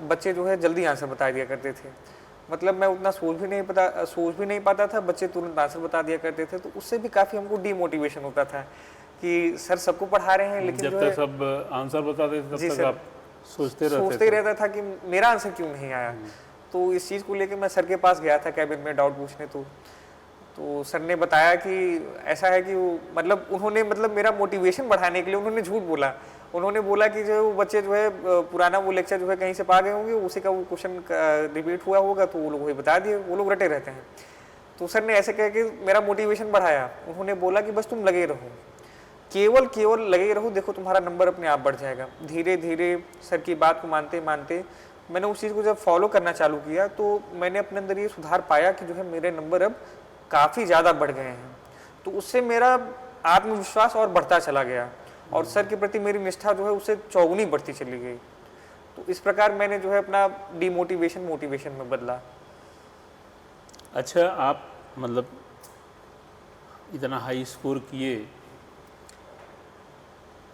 Speaker 2: बच्चे जो है जल्दी आंसर बता दिया करते थे, मतलब मैं उतना सोच भी नहीं पाता था, बच्चे तुरंत आंसर बता दिया करते थे, तो उससे भी काफ़ी हमको डीमोटिवेशन होता था कि सर सबको पढ़ा रहे हैं, लेकिन
Speaker 1: जब तक सब आंसर बता देते तब तक आप सोचते
Speaker 2: रहता था कि मेरा आंसर क्यों नहीं आया। तो इस चीज़ को लेकर मैं सर के पास गया था कैबिन में डाउट पूछने, तो सर ने बताया कि ऐसा है कि वो मतलब उन्होंने मतलब मेरा मोटिवेशन बढ़ाने के लिए उन्होंने झूठ बोला। उन्होंने बोला कि जो वो बच्चे जो है पुराना वो लेक्चर जो है कहीं से पा गए होंगे, उसी का वो क्वेश्चन रिपीट हुआ होगा, तो वो लोग वही बता दिए, वो लोग रटे रहते हैं। तो सर ने ऐसे कह के मेरा मोटिवेशन बढ़ाया। उन्होंने बोला कि बस तुम लगे रहो, केवल लगे रहो, देखो तुम्हारा नंबर अपने आप बढ़ जाएगा। धीरे धीरे सर की बात को मानते मानते मैंने उस चीज़ को जब फॉलो करना चालू किया, तो मैंने अपने अंदर ये सुधार पाया कि जो है मेरे नंबर अब काफ़ी ज़्यादा बढ़ गए हैं। तो उससे मेरा आत्मविश्वास और बढ़ता चला गया और सर के प्रति मेरी निष्ठा जो है उससे चौगुनी बढ़ती चली गई। तो इस प्रकार मैंने जो है अपना डिमोटिवेशन मोटिवेशन में बदला।
Speaker 1: अच्छा, आप मतलब इतना हाई स्कोर किए,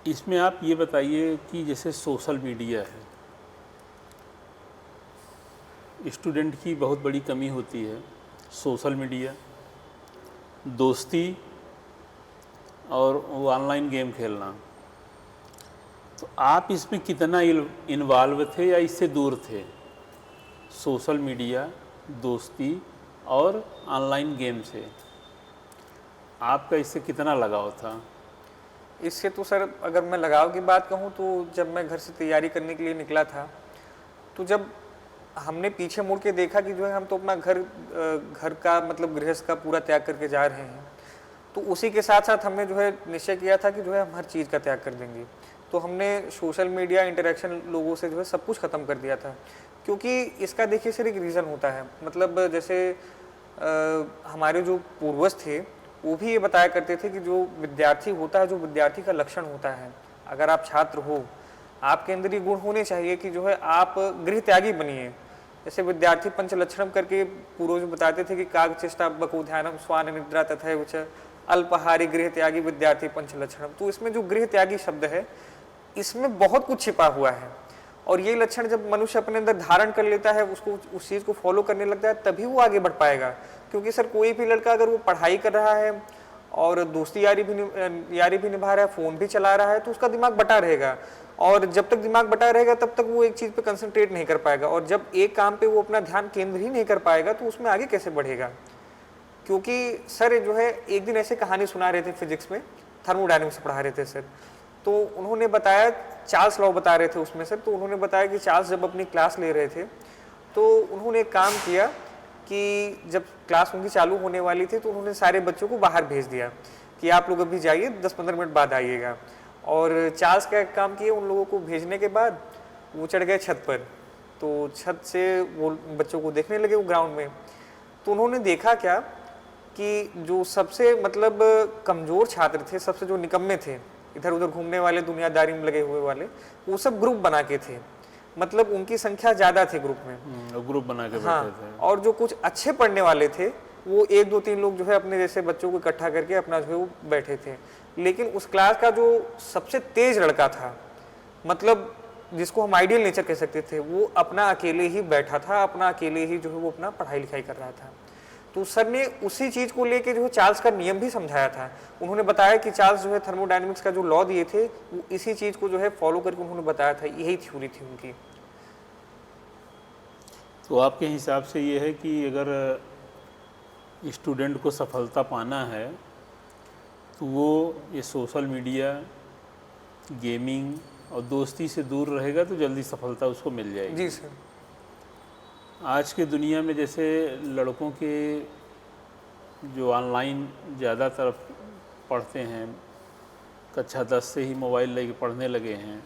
Speaker 1: इसमें आप ये बताइए कि जैसे सोशल मीडिया है, स्टूडेंट की बहुत बड़ी कमी होती है, सोशल मीडिया, दोस्ती और वो ऑनलाइन गेम खेलना, तो आप इसमें कितना इन्वॉल्व थे या इससे दूर थे? सोशल मीडिया, दोस्ती और ऑनलाइन गेम से आपका इससे कितना लगाव था?
Speaker 2: इससे तो सर अगर मैं लगाव की बात कहूँ तो जब मैं घर से तैयारी करने के लिए निकला था, तो जब हमने पीछे मुड़ के देखा कि जो है हम तो अपना घर का मतलब गृहस्थ का पूरा त्याग करके जा रहे हैं, तो उसी के साथ साथ हमने जो है निश्चय किया था कि जो है हम हर चीज़ का त्याग कर देंगे। तो हमने सोशल मीडिया इंटरेक्शन लोगों से जो है सब कुछ ख़त्म कर दिया था, क्योंकि इसका देखिए सर एक रीज़न होता है, मतलब जैसे हमारे जो पूर्वज थे वो भी ये बताया करते थे कि जो विद्यार्थी होता है, जो विद्यार्थी का लक्षण होता है, अगर आप छात्र हो, आपके अंदर ये गुण होने चाहिए कि जो है आप गृह त्यागी बनिए। जैसे विद्यार्थी पंचलक्षणम करके पूर्वज बताते थे कि काग चेष्टा बको ध्यानम स्वान निद्रा तथा उच अल्पहारी गृह त्यागी विद्यार्थी पंचलक्षणम। तो इसमें जो गृह त्यागी शब्द है, इसमें बहुत कुछ छिपा हुआ है, और ये लक्षण जब मनुष्य अपने अंदर धारण कर लेता है, उसको उस चीज़ को फॉलो करने लगता है, तभी वो आगे बढ़ पाएगा। क्योंकि सर कोई भी लड़का अगर वो पढ़ाई कर रहा है और दोस्ती यारी भी निभा रहा है, फ़ोन भी चला रहा है, तो उसका दिमाग बटा रहेगा, और जब तक दिमाग बटा रहेगा तब तक वो एक चीज़ पे कंसंट्रेट नहीं कर पाएगा, और जब एक काम पे वो अपना ध्यान केंद्र ही नहीं कर पाएगा तो उसमें आगे कैसे बढ़ेगा। क्योंकि सर जो है एक दिन ऐसे कहानी सुना रहे थे फिजिक्स में, थर्मोडायनेमिक्स पढ़ा रहे थे सर, तो उन्होंने बताया, चार्ल्स लॉ बता रहे थे उसमें सर, तो उन्होंने बताया कि चार्ल्स जब अपनी क्लास ले रहे थे तो उन्होंने एक काम किया कि जब क्लास उनकी चालू होने वाली थी तो उन्होंने सारे बच्चों को बाहर भेज दिया कि आप लोग अभी जाइए, 10-15 मिनट बाद आइएगा। और चार्ल्स का काम किए, उन लोगों को भेजने के बाद वो चढ़ गए छत पर, तो छत से वो बच्चों को देखने लगे वो ग्राउंड में। तो उन्होंने देखा क्या कि जो सबसे मतलब कमज़ोर छात्र थे, सबसे जो निकम्मे थे, इधर उधर घूमने वाले, दुनियादारी में लगे हुए वाले, वो सब ग्रुप बना के थे, मतलब उनकी संख्या ज़्यादा थी ग्रुप में,
Speaker 1: ग्रुप बना के
Speaker 2: हाँ,
Speaker 1: बैठे थे।
Speaker 2: और जो कुछ अच्छे पढ़ने वाले थे वो 1-2-3 लोग जो है अपने जैसे बच्चों को इकट्ठा करके अपना जो है वो बैठे थे। लेकिन उस क्लास का जो सबसे तेज लड़का था, मतलब जिसको हम आइडियल नेचर कह सकते थे, वो अपना अकेले ही बैठा था, अपना अकेले ही जो है वो अपना पढ़ाई लिखाई कर रहा था। तो सर ने उसी चीज़ को लेके जो है चार्ल्स का नियम भी समझाया था। उन्होंने बताया कि चार्ल्स जो है थर्मोडायनेमिक्स का जो लॉ दिए थे वो इसी चीज़ को जो है फॉलो करके उन्होंने बताया था, यही थ्योरी थी उनकी।
Speaker 1: तो आपके हिसाब से ये है कि अगर स्टूडेंट को सफलता पाना है तो वो ये सोशल मीडिया, गेमिंग और दोस्ती से दूर रहेगा तो जल्दी सफलता उसको मिल जाएगी।
Speaker 2: जी सर।
Speaker 1: आज के दुनिया में जैसे लड़कों के जो ऑनलाइन ज़्यादातर पढ़ते हैं, कक्षा 10 से ही मोबाइल लेके पढ़ने लगे हैं,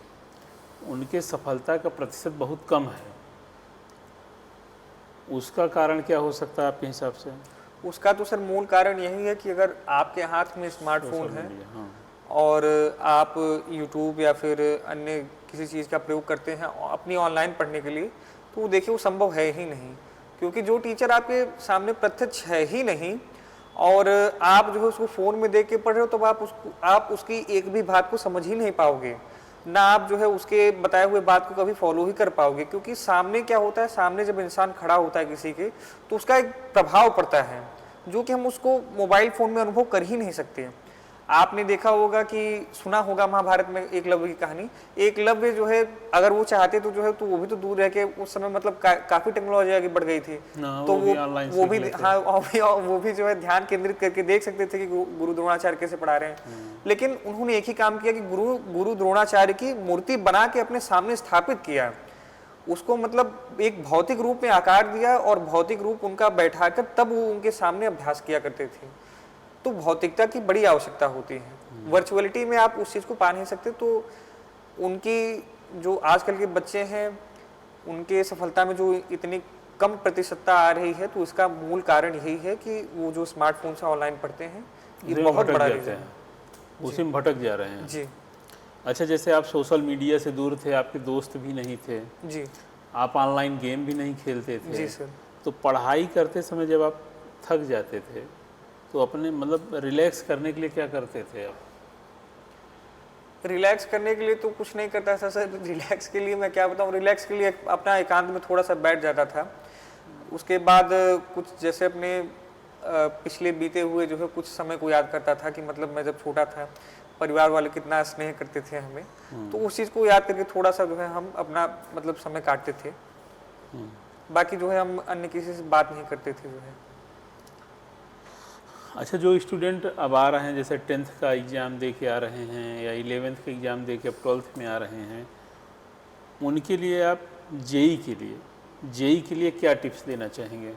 Speaker 1: उनके सफलता का प्रतिशत बहुत कम है। उसका कारण क्या हो सकता है आपके हिसाब से?
Speaker 2: उसका तो सर मूल कारण यही है कि अगर आपके हाथ में स्मार्टफोन है,
Speaker 1: हाँ,
Speaker 2: और आप यूट्यूब या फिर अन्य किसी चीज़ का प्रयोग करते हैं अपनी ऑनलाइन पढ़ने के लिए, तो वो देखिए वो संभव है ही नहीं, क्योंकि जो टीचर आपके सामने प्रत्यक्ष है ही नहीं, और आप जो है उसको फ़ोन में देख के पढ़ रहे हो, तो आप उसकी एक भी बात को समझ ही नहीं पाओगे, ना आप जो है उसके बताए हुए बात को कभी फॉलो ही कर पाओगे। क्योंकि सामने क्या होता है, सामने जब इंसान खड़ा होता है किसी के, तो उसका एक प्रभाव पड़ता है जो कि हम उसको मोबाइल फ़ोन में अनुभव कर ही नहीं सकते। आपने देखा होगा कि सुना होगा महाभारत में एकलव्य की कहानी। एकलव्य जो है अगर वो चाहते तो जो है तो वो भी तो दूर रह के उस समय मतलब काफ़ी टेक्नोलॉजी आगे बढ़ गई थी, तो वो भी जो है ध्यान केंद्रित करके देख सकते थे कि गुरु द्रोणाचार्य कैसे पढ़ा रहे हैं। लेकिन उन्होंने एक ही काम किया कि गुरु द्रोणाचार्य की मूर्ति बना के अपने सामने स्थापित किया, उसको मतलब एक भौतिक रूप में आकार दिया, और भौतिक रूप उनका बैठाकर तब वो उनके सामने अभ्यास किया करते थे। तो भौतिकता की बड़ी आवश्यकता होती है, वर्चुअलिटी में आप उस चीज़ को पा नहीं सकते। तो उनकी जो आजकल के बच्चे हैं, उनके सफलता में जो इतनी कम प्रतिशतता आ रही है, तो इसका मूल कारण यही है कि वो जो स्मार्टफोन से ऑनलाइन पढ़ते हैं, ये बहुत बड़ा रीज़न है,
Speaker 1: उसी में भटक जा रहे हैं।
Speaker 2: जी।
Speaker 1: अच्छा, जैसे आप सोशल मीडिया से दूर थे, आपके दोस्त भी नहीं थे
Speaker 2: जी,
Speaker 1: आप ऑनलाइन गेम भी नहीं खेलते थे।
Speaker 2: जी सर।
Speaker 1: तो पढ़ाई करते समय जब आप थक जाते थे तो अपने मतलब रिलैक्स करने के लिए क्या करते थे आप?
Speaker 2: रिलैक्स करने के लिए तो कुछ नहीं करता था सर। रिलैक्स के लिए मैं क्या बताऊँ, रिलैक्स के लिए अपना एकांत में थोड़ा सा बैठ जाता था। उसके बाद कुछ जैसे अपने पिछले बीते हुए जो है कुछ समय को याद करता था कि मतलब मैं जब छोटा था परिवार वाले कितना स्नेह करते थे हमें, तो उस चीज़ को याद करके थोड़ा सा जो है हम अपना मतलब समय काटते थे। बाकी जो है हम अन्य किसी से बात नहीं करते थे जो है।
Speaker 1: अच्छा, जो स्टूडेंट अब आ रहे हैं, जैसे 10th का एग्ज़ाम दे के आ रहे हैं या 11th का एग्ज़ाम दे के अब 12th में आ रहे हैं, उनके लिए आप जेई के लिए क्या टिप्स देना चाहेंगे?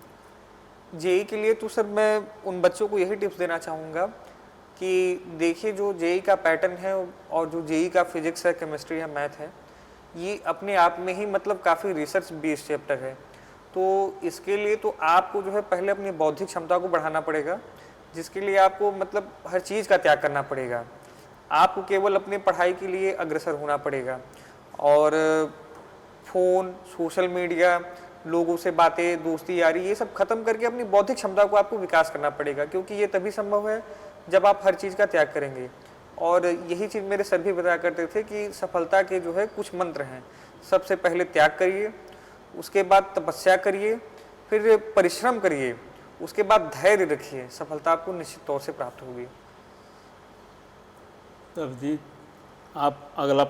Speaker 2: जेई के लिए तो सर मैं उन बच्चों को यही टिप्स देना चाहूँगा कि देखिए जो जेई का पैटर्न है और जो जेई का फिजिक्स है, केमिस्ट्री है, मैथ है, ये अपने आप में ही मतलब काफ़ी रिसर्च बेस्ड चैप्टर है। तो इसके लिए तो आपको जो है पहले अपनी बौद्धिक क्षमता को बढ़ाना पड़ेगा, जिसके लिए आपको मतलब हर चीज़ का त्याग करना पड़ेगा। आपको केवल अपनी पढ़ाई के लिए अग्रसर होना पड़ेगा और फ़ोन, सोशल मीडिया, लोगों से बातें, दोस्ती यारी ये सब खत्म करके अपनी बौद्धिक क्षमता को आपको विकास करना पड़ेगा, क्योंकि ये तभी संभव है जब आप हर चीज़ का त्याग करेंगे। और यही चीज़ मेरे सर भी बताया करते थे कि सफलता के जो है कुछ मंत्र हैं। सबसे पहले त्याग करिए, उसके बाद तपस्या करिए, फिर परिश्रम करिए, उसके बाद धैर्य रखिए, सफलता आपको निश्चित तौर से प्राप्त होगी।
Speaker 1: तब जी, आप अगला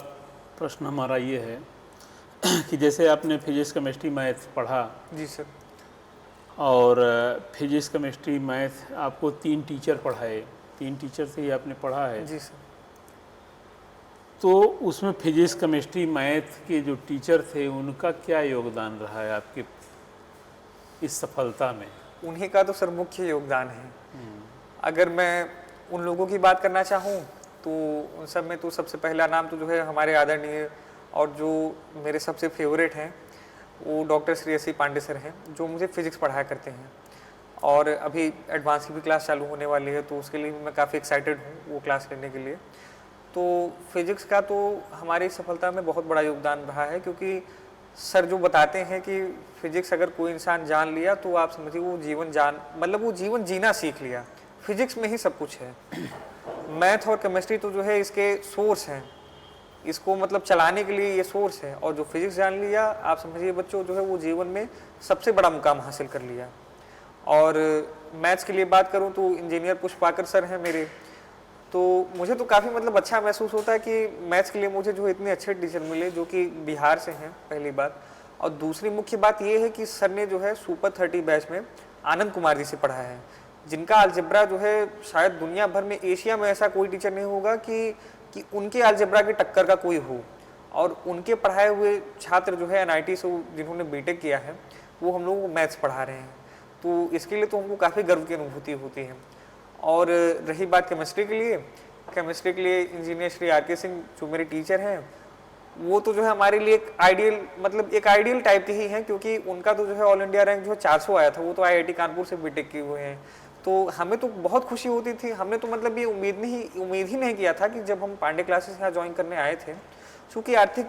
Speaker 1: प्रश्न हमारा ये है कि जैसे आपने फिजिक्स, केमिस्ट्री, मैथ पढ़ा
Speaker 2: जी सर।
Speaker 1: और फिजिक्स, केमिस्ट्री, मैथ आपको 3 टीचर पढ़ाए, 3 टीचर से ही आपने पढ़ा है।
Speaker 2: जी सर।
Speaker 1: तो उसमें फिजिक्स, केमिस्ट्री, मैथ के जो टीचर थे उनका क्या योगदान रहा है आपकी इस सफलता में?
Speaker 2: उन्हीं का तो सर मुख्य योगदान है। अगर मैं उन लोगों की बात करना चाहूँ तो उन सब में तो सबसे पहला नाम तो जो है हमारे आदरणीय और जो मेरे सबसे फेवरेट हैं वो doctor Shri S C Pandey sir हैं, जो मुझे फिजिक्स पढ़ाया करते हैं। और अभी एडवांस की भी क्लास चालू होने वाली है, तो उसके लिए भी मैं काफ़ी एक्साइटेड हूँ वो क्लास लेने के लिए। तो फिजिक्स का तो हमारी सफलता में बहुत बड़ा योगदान रहा है, क्योंकि सर जो बताते हैं कि फिजिक्स अगर कोई इंसान जान लिया तो आप समझिए वो जीवन जीना सीख लिया। फिजिक्स में ही सब कुछ है। मैथ और केमिस्ट्री तो जो है इसके सोर्स हैं, इसको मतलब चलाने के लिए ये सोर्स है। और जो फिजिक्स जान लिया आप समझिए बच्चों जो है वो जीवन में सबसे बड़ा मुकाम हासिल कर लिया। और मैथ्स के लिए बात करूं तो इंजीनियर पुष्पाकर सर हैं मेरे, तो मुझे तो काफ़ी मतलब अच्छा महसूस होता है कि मैथ्स के लिए मुझे जो इतने अच्छे टीचर मिले जो कि बिहार से हैं, पहली बात। और दूसरी मुख्य बात ये है कि सर ने जो है सुपर 30 बैच में आनंद कुमार जी से पढ़ाया है, जिनका अलजेब्रा जो है शायद दुनिया भर में, एशिया में ऐसा कोई टीचर नहीं होगा कि उनके अलजेब्रा के टक्कर का कोई हो। और उनके पढ़ाए हुए छात्र जो है एनआईटी से जिन्होंने बीटेक किया है वो हम लोगों को मैथ्स पढ़ा रहे हैं, तो इसके लिए तो हमको काफ़ी गर्व की अनुभूति होती है। और रही बात केमिस्ट्री के लिए इंजीनियर श्री आर के सिंह जो मेरे टीचर हैं वो तो जो है हमारे लिए एक आइडियल टाइप के ही हैं, क्योंकि उनका तो जो है ऑल इंडिया रैंक जो है 400 आया था। वो तो आईआईटी कानपुर से बीटेक किए हुए हैं, तो हमें तो बहुत खुशी होती थी। हमने तो मतलब ये उम्मीद ही नहीं किया था कि जब हम पांडे क्लासेस यहाँ ज्वाइन करने आए थे, क्योंकि आर्थिक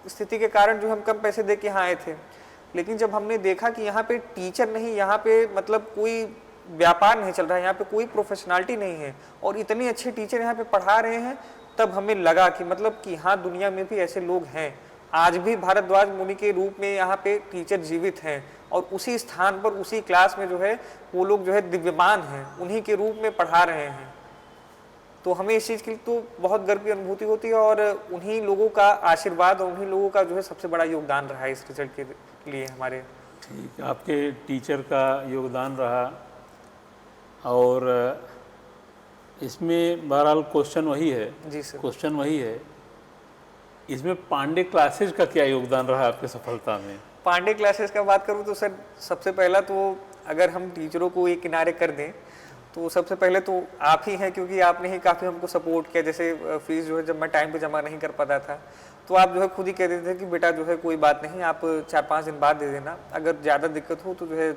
Speaker 2: स्थिति के कारण जो हम कम पैसे दे के यहाँ आए थे। लेकिन जब हमने देखा कि यहाँ पे टीचर नहीं, यहाँ पे मतलब कोई व्यापार नहीं चल रहा है, यहाँ पे कोई प्रोफेशनलिटी नहीं है और इतने अच्छे टीचर यहाँ पे पढ़ा रहे हैं, तब हमें लगा कि मतलब कि हाँ दुनिया में भी ऐसे लोग हैं। आज भी भारद्वाज मुनि के रूप में यहाँ पे टीचर जीवित हैं और उसी स्थान पर उसी क्लास में जो है वो लोग जो है दिव्यमान हैं, उन्हीं के रूप में पढ़ा रहे हैं। तो हमें इस चीज़ की तो बहुत गर्व की अनुभूति होती है और उन्हीं लोगों का आशीर्वाद और उन्हीं लोगों का जो है सबसे बड़ा योगदान रहा है इस रिजल्ट के लिए हमारे।
Speaker 1: ठीक, आपके टीचर का योगदान रहा। और इसमें बहरहाल क्वेश्चन वही है।
Speaker 2: जी सर।
Speaker 1: क्वेश्चन वही है, इसमें पांडे क्लासेज का क्या योगदान रहा आपकी सफलता में?
Speaker 2: पांडे क्लासेस का बात करूँ तो सर सबसे पहला तो अगर हम टीचरों को एक किनारे कर दें तो सबसे पहले तो आप ही हैं, क्योंकि आपने ही काफ़ी हमको सपोर्ट किया। जैसे फीस जो है जब मैं टाइम पे जमा नहीं कर पाता था तो आप जो है खुद ही कह देते थे कि बेटा जो है कोई बात नहीं, आप 4-5 दिन बाद दे देना, अगर ज़्यादा दिक्कत हो तो जो है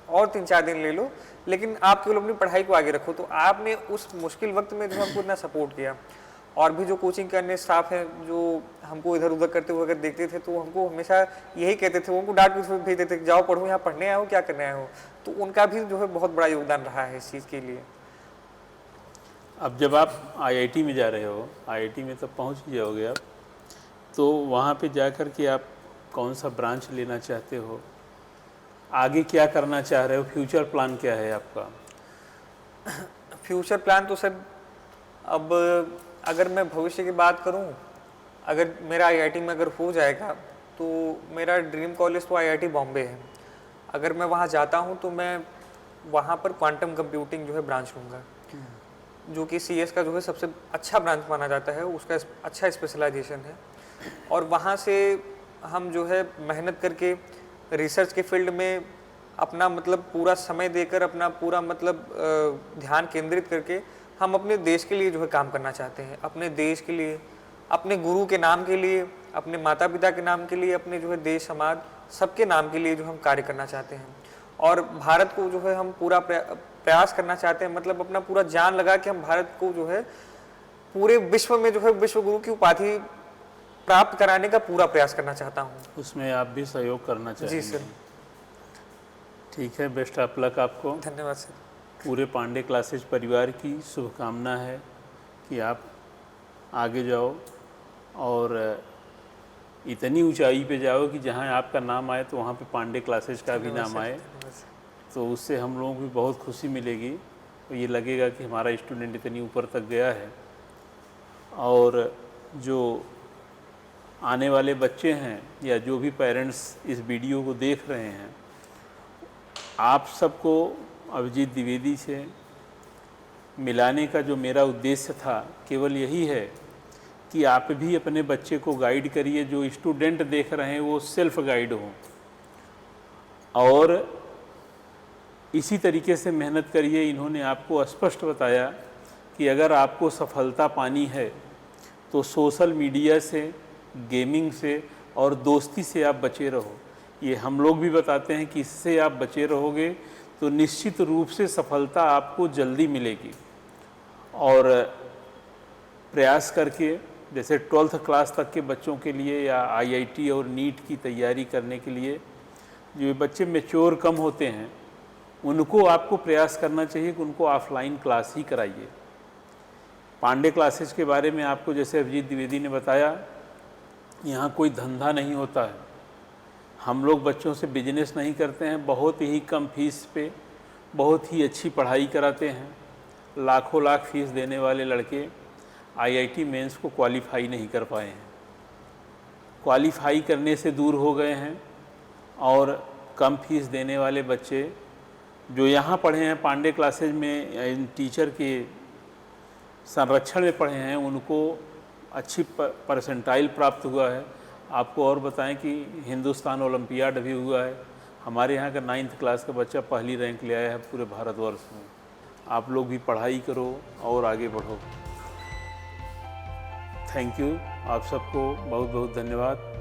Speaker 2: और 3-4 दिन ले लो, लेकिन आप केवल अपनी पढ़ाई को आगे रखो। तो आपने उस मुश्किल वक्त में जो हमको इतना सपोर्ट किया। और भी जो कोचिंग के अन्य स्टाफ हैं जो हमको इधर उधर करते हुए अगर देखते थे तो हमको हमेशा यही कहते थे, उनको डांट पीट भेज देते थे, जाओ पढ़ो, यहाँ पढ़ने आए हो, क्या करने आए हो। तो उनका भी जो है बहुत बड़ा योगदान रहा है इस चीज़ के लिए।
Speaker 1: अब जब आप आईआईटी में जा रहे हो, आईआईटी में तब पहुँच ही जाओगे आप, तो वहाँ पे जाकर के आप कौन सा ब्रांच लेना चाहते हो, आगे क्या करना चाह रहे हो, फ्यूचर प्लान क्या है आपका?
Speaker 2: फ्यूचर प्लान तो सर अब अगर मैं भविष्य की बात करूं, अगर मेरा आईआईटी में अगर हो जाएगा तो मेरा ड्रीम कॉलेज तो आईआईटी बॉम्बे है। अगर मैं वहां जाता हूं तो मैं वहां पर क्वांटम कंप्यूटिंग जो है ब्रांच लूँगा, जो कि सीएस का जो है सबसे अच्छा ब्रांच माना जाता है, उसका अच्छा स्पेशलाइजेशन है। और वहाँ से हम जो है मेहनत करके रिसर्च के फील्ड में अपना मतलब पूरा समय देकर, अपना पूरा मतलब ध्यान केंद्रित करके हम अपने देश के लिए जो है काम करना चाहते हैं, अपने देश के लिए, अपने गुरु के नाम के लिए अपने माता पिता के नाम के लिए, अपने जो है देश समाज सबके नाम के लिए जो हम कार्य करना चाहते हैं। और भारत को जो है हम पूरा प्रयास करना चाहते हैं, मतलब अपना पूरा जान लगा कि हम भारत को जो है पूरे विश्व में जो है विश्व गुरु की उपाधि प्राप्त कराने का पूरा प्रयास करना चाहता हूँ।
Speaker 1: उसमें आप भी सहयोग करना चाहेंगे?
Speaker 2: जी सर।
Speaker 1: ठीक है, बेस्ट ऑफ लक आपको।
Speaker 2: धन्यवाद सर।
Speaker 1: पूरे पांडे क्लासेज परिवार की शुभकामना है कि आप आगे जाओ और इतनी ऊंचाई पे जाओ कि जहां आपका नाम आए तो वहां पे पांडे क्लासेज का भी नाम आए, तो उससे हम लोगों को भी बहुत खुशी मिलेगी। तो ये लगेगा कि हमारा स्टूडेंट इतनी ऊपर तक गया है। और जो आने वाले बच्चे हैं या जो भी पेरेंट्स इस वीडियो को देख रहे हैं, आप सबको अभिजीत द्विवेदी से मिलाने का जो मेरा उद्देश्य था केवल यही है कि आप भी अपने बच्चे को गाइड करिए। जो स्टूडेंट देख रहे हैं वो सेल्फ गाइड हों और इसी तरीके से मेहनत करिए। इन्होंने आपको स्पष्ट बताया कि अगर आपको सफलता पानी है तो सोशल मीडिया से, गेमिंग से और दोस्ती से आप बचे रहो। ये हम लोग भी बताते हैं कि इससे आप बचे रहोगे तो निश्चित रूप से सफलता आपको जल्दी मिलेगी। और प्रयास करके, जैसे 12th क्लास तक के बच्चों के लिए या IIT और नीट की तैयारी करने के लिए जो बच्चे मैच्योर कम होते हैं, उनको आपको प्रयास करना चाहिए कि उनको ऑफलाइन क्लास ही कराइए। पांडे क्लासेज के बारे में आपको जैसे अभिजीत द्विवेदी ने बताया, यहाँ कोई धंधा नहीं होता है। हम लोग बच्चों से बिजनेस नहीं करते हैं, बहुत ही कम फीस पे बहुत ही अच्छी पढ़ाई कराते हैं। लाखों लाख फीस देने वाले लड़के IIT मेंस को क्वालिफाई नहीं कर पाए हैं, क्वालिफाई करने से दूर हो गए हैं। और कम फीस देने वाले बच्चे जो यहाँ पढ़े हैं पांडे क्लासेज में, टीचर के संरक्षण में पढ़े हैं, उनको अच्छी परसेंटाइल प्राप्त हुआ है। आपको और बताएं कि हिंदुस्तान ओलंपियाड भी हुआ है। हमारे यहाँ का 9th क्लास का बच्चा पहली रैंक ले आया है पूरे भारतवर्ष में। आप लोग भी पढ़ाई करो और आगे बढ़ो। थैंक यू, आप सबको बहुत बहुत धन्यवाद।